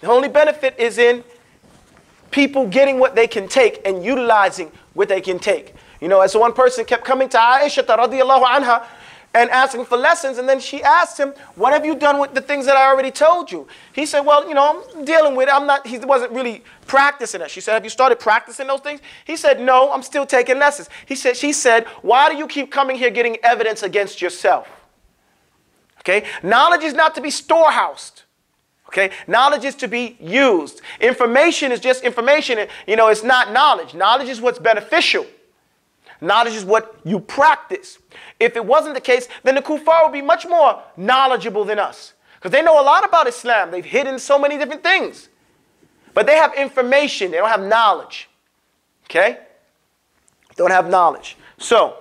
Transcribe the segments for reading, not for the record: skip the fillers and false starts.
The only benefit is in people getting what they can take and utilizing what they can take. You know, as one person kept coming to Aisha radiallahu anha and asking for lessons, and then she asked him, what have you done with the things that I already told you? He said, well, you know, I'm dealing with it. He wasn't really practicing it. She said, have you started practicing those things? He said, no, I'm still taking lessons. She said, why do you keep coming here getting evidence against yourself? Okay, knowledge is not to be storehoused. Okay, knowledge is to be used. Information is just information. You know, it's not knowledge. Knowledge is what's beneficial. Knowledge is what you practice. If it wasn't the case, then the kuffar would be much more knowledgeable than us. Because they know a lot about Islam. They've hidden so many different things. But they have information. They don't have knowledge. Okay? Don't have knowledge. So,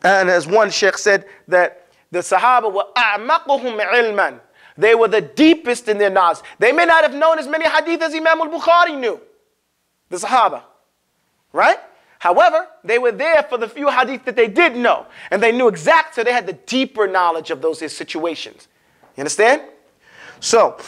and as one sheikh said, that the Sahaba were أَعْمَقُهُمْ عِلْمًا. They were the deepest in their knowledge. They may not have known as many hadith as Imam al-Bukhari knew. The Sahaba. Right? However, they were there for the few hadith that they did know. And they knew exact, so they had the deeper knowledge of those situations. You understand? So,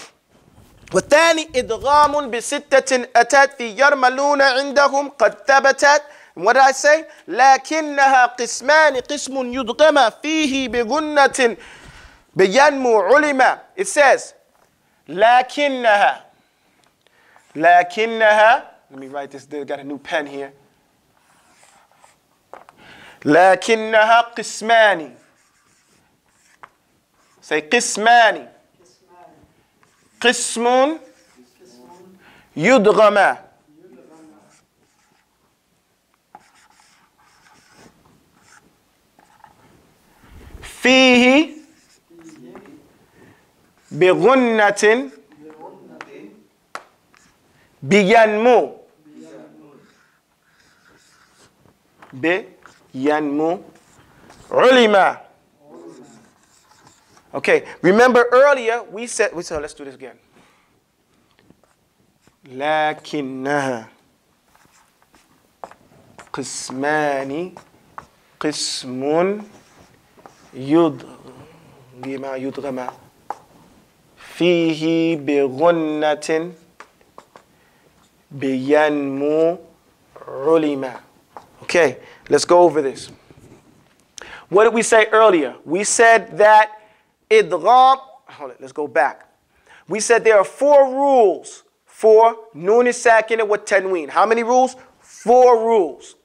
وَالثَّانِي إِدْغَامٌ بِسِتَّةٍ أَتَتْ فِي يَرْمَلُونَ عِنْدَهُمْ قَدْ ثَبَتَتْ. What did I say? لَكِنَّهَا قِسْمَانِ قِسْمٌ يُدْغَمَ فِيهِ بِغُنَّةٍ بِيَنْمُ عُلِمَ. It says, لَكِنَّهَا. لَكِنَّهَا. Let me write this. Got a new pen here. لكنها قسمان. Say قسمان. قسم يدغم. فيه بغنة بينمو. Yanmu ulima. Okay, remember earlier we said, let's do this again. لكنها قسمان قسم يدغم فيه بغنة بينمو علما. Okay, let's go over this. What did we say earlier? We said that idgham, hold it, let's go back. We said there are 4 rules for Noon as-Saakina with Tanween. How many rules? 4 rules.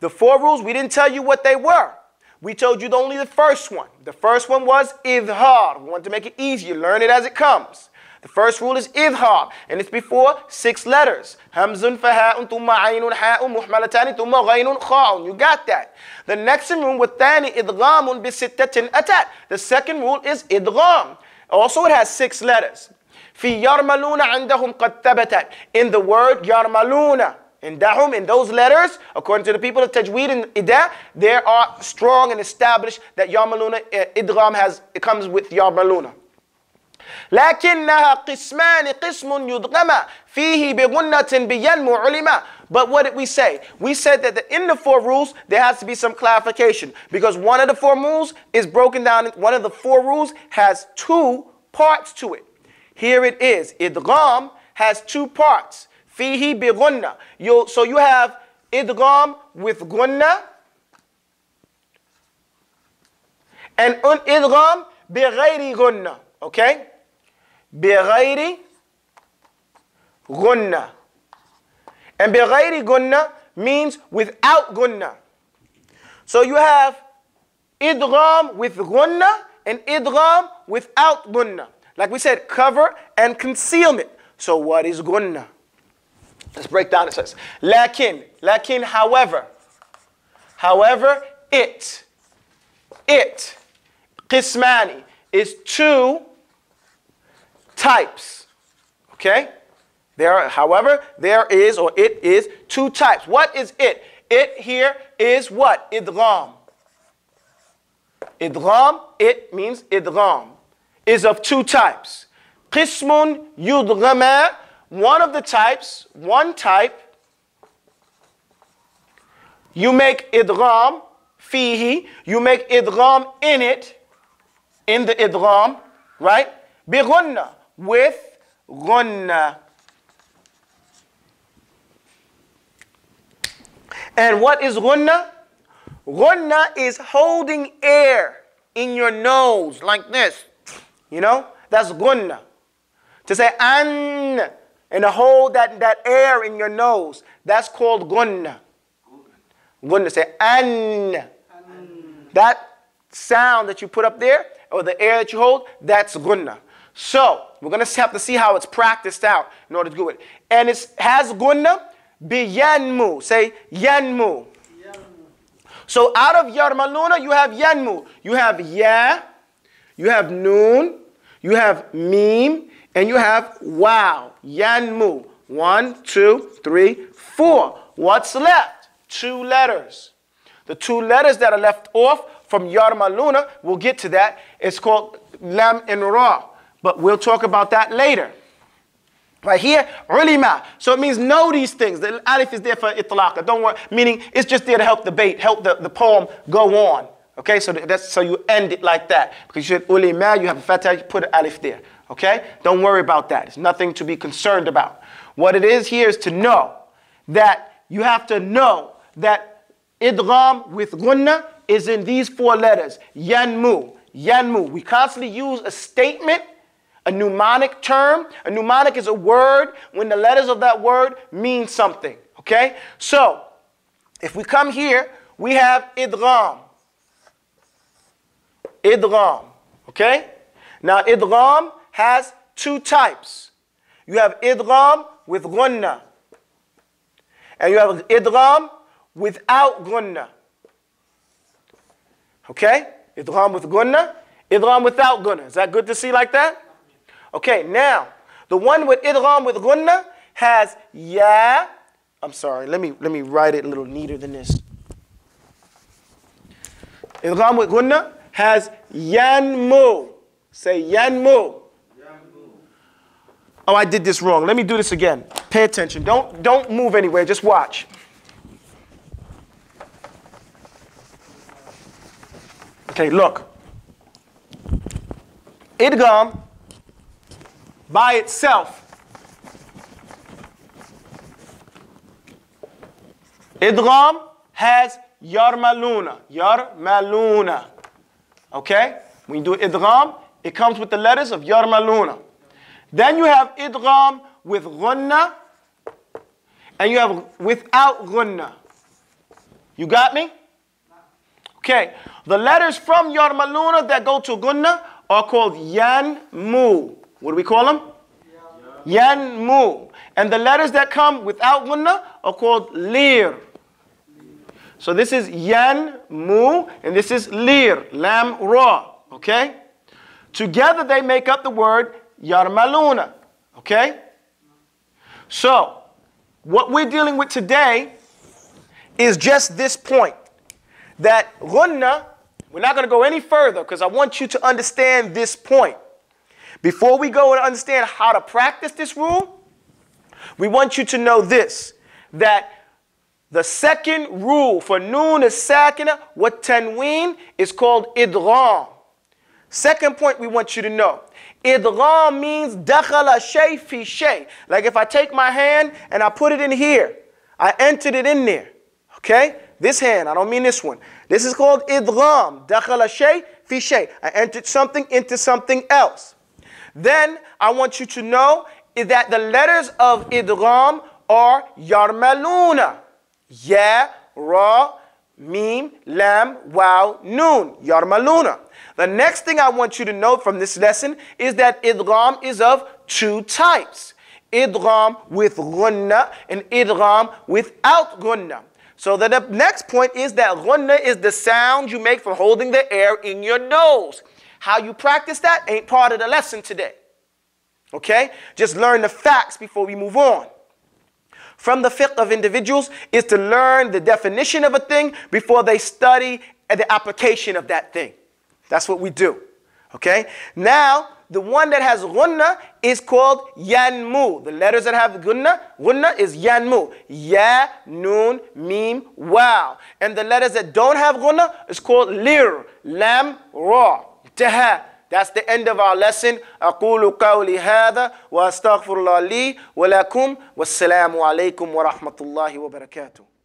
The 4 rules, we didn't tell you what they were. We told you only the first one. The first one was idhar. We want to make it easier. Learn it as it comes. The first rule is idhar, and it's before 6 letters. Hamzun faha'un thumma aynun ha'un muhmalatani thumma ghaynun kha'un. You got that. The next rule with thani idghamun bi sittatin atat. The second rule is idgham. Also it has 6 letters. Fi yarmaluna indahum qad thabatat. In the word yarmaluna, indahum, in those letters, according to the people of Tajweed and Ida, they are strong and established that yarmaluna idgham it comes with yarmaluna. لكنها قسمان قسم يدغم فيه بغنة بينمو علما. But what did we say? We said that in the 4 rules there has to be some clarification, because one of the 4 rules is broken down. One of the 4 rules has 2 parts to it. Here it is. Idgham has 2 parts. فيه بغنة. So you have idgham with gunna and idgham بغير gunna. Okay? بغير غنة. And بغير غنة means without غنة. So you have idgham with غنة and idgham without غنة. Like we said, cover and concealment. So what is غنة? Let's break down. It says, لكن, however, it, قسماني, is 2 types. Okay? However, there is, or it is 2 types. What is it? It here is what? Idgham. Idgham, it means idgham, is of 2 types. Qismun yudghama, one type, you make idgham, fihi, you make idgham in it, in the idgham, right? Bighunna, with gunna. And what is gunna? Gunna is holding air in your nose like this. You know? That's gunna. To say an and to hold that air in your nose, that's called gunna. Gunna, say an. That sound that you put up there, or the air that you hold, that's gunna. So, we're going to have to see how it's practiced out in order to do it. And it has gunna, bi yanmu. Say yanmu. So, out of yarmaluna, you have yanmu. You have ya, you have noon, you have meme, and you have wow. Yanmu. 1, 2, 3, 4. What's left? 2 letters. The 2 letters that are left off from yarmaluna, we'll get to that. It's called lam and ra. But we'll talk about that later. Right here, ulima. So it means know these things. The alif is there for itlaqa. Don't worry. Meaning it's just there to help the poem go on. Okay, so you end it like that. Because you said ulima, you have a fatah, you put an alif there. Okay? Don't worry about that. It's nothing to be concerned about. What it is here is to know that you have to know that idgham with gunna is in these 4 letters. Yanmu. Yanmu. We constantly use a statement, a mnemonic term. A mnemonic is a word when the letters of that word mean something. Okay? So, if we come here, we have idgham. Idgham. Okay? Now, idgham has 2 types. You have idgham with gunna. And you have idgham without gunna. Okay? Idgham with gunna, idgham without gunna. Is that good to see like that? Okay, now, the one with idgham with gunna has ya. I'm sorry, let me write it a little neater than this. Idgham with gunna has yanmu. Say yanmu. Oh, I did this wrong. Let me do this again. Pay attention. Don't move anywhere. Just watch. Okay, look. Idgham by itself. Idgham has yarmaluna. Yarmaluna. Okay? When you do idgham, it comes with the letters of yarmaluna. Then you have idgham with gunna, and you have without gunna. You got me? Okay. The letters from yarmaluna that go to gunna are called yanmu. What do we call them? Yanmu. And the letters that come without gunna are called lir. So this is yanmu, and this is lir, lam ra. Okay? Together they make up the word yarmaluna. Okay? So, what we're dealing with today is just this point. That gunna, we're not going to go any further because I want you to understand this point. Before we go and understand how to practice this rule, we want you to know this, that the second rule for noon as-sakina wa tanween is called idgham. Second point we want you to know. Idgham means dakhala shay fi shay. Like if I take my hand and I put it in here, I entered it in there. Okay? This hand, I don't mean this one. This is called idgham. Dakhala shay fi shay. I entered something into something else. Then I want you to know that the letters of idgham are yarmaluna. Ya, ra, mim, lam, waw, noon. Yarmaluna. The next thing I want you to know from this lesson is that idgham is of 2 types. Idgham with gunna and idgham without gunna. So the next point is that gunna is the sound you make from holding the air in your nose. How you practice that ain't part of the lesson today. Okay? Just learn the facts before we move on. From the fiqh of individuals is to learn the definition of a thing before they study the application of that thing. That's what we do. Okay? Now, the one that has gunna is called yanmu. The letters that have gunna is yanmu. Ya, noon, mim, wow. And the letters that don't have gunna is called lir, lam, ra. Taha, That's the end of our lesson. أقول قولي هذا وأستغفر الله لي ولكم والسلام عليكم ورحمة الله وبركاته.